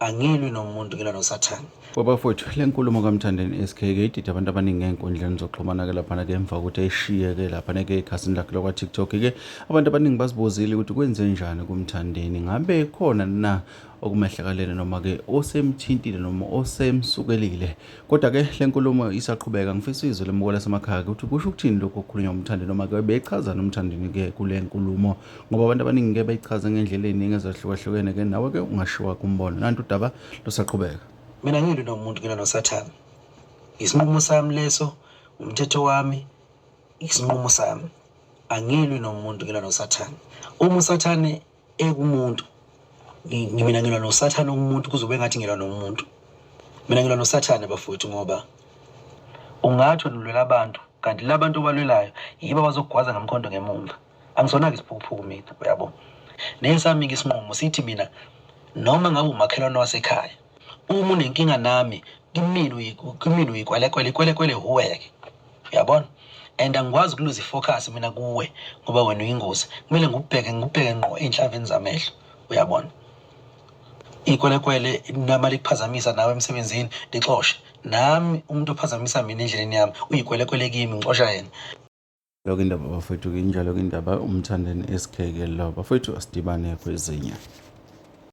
angilwi nomuntu ngilwa nosathane. Bafowethu, le nkulumo kaMthandeni SK ke idida abantu abaningi ngey'nkundleni zokuxhumana ke laphana-ke emva kokuthi ayishiye-ke laphana-ke ekhasini lakhe lakwa-TikTok-ke abantu abaningi basibuzile ukuthi kwenze njani kuMthandeni, ngabe khona na okumehlakalele noma-ke osemthintile noma osemsukelile. Kodwa-ke le nkulumo isaqhubeka, ngifisa izwe lembuko lasemakhaya-ke ukuthi kusho ukuthini lokhu okukhulunywa uMthandeni noma-ke beyichazana uMthandeni-ke kule nkulumo, ngoba abantu abaningi-ke bayichaza ngendlela ey'ningi ezahlukahlukene-ke nawe-ke ungashiwa kumbono nanti udaba lusaqhubeka. Mina ngilwi nomuntu ngilwa nosathane. Isinqumo sami leso, umthetho wami, isinqumo sami. Angilwi nomuntu ngilwa nosathane. Uma usathane ekumuntu, mina ngilwa nosathane umuntu kuzobe ngathi ngilwa nomuntu. Mina ngilwa nosathane bafowethu ngoba ungathi ulwela abantu kanti labantu obalwelayo yibo abazokugwaza ngamkhonto ngemumva. Angisona-ke isiphukuphuku mina, uyabo. Nesami-ke isinqumo sithi mina noma ngabe umakhelwane wasekhaya, uma unenkinga nami kimina uyikwelekwele uweke, uyabona. And angikwazi ukuluza ifocus mina kuwe ngoba wena uyingozi. Kumele ngikubheke ngqo ey'nhlavini zamehlo, uyabona. Ikwelekwele noma likuphazamisa nawe emsebenzini lixoshe, nami umuntu ophazamisa mina endleleni yami uyikwelekwele kimi ngixosha yena. Lokho indaba bafowethu, injalo-ke indaba uMthandeni SK-ke lo bafowethu, asidibane kwezinye.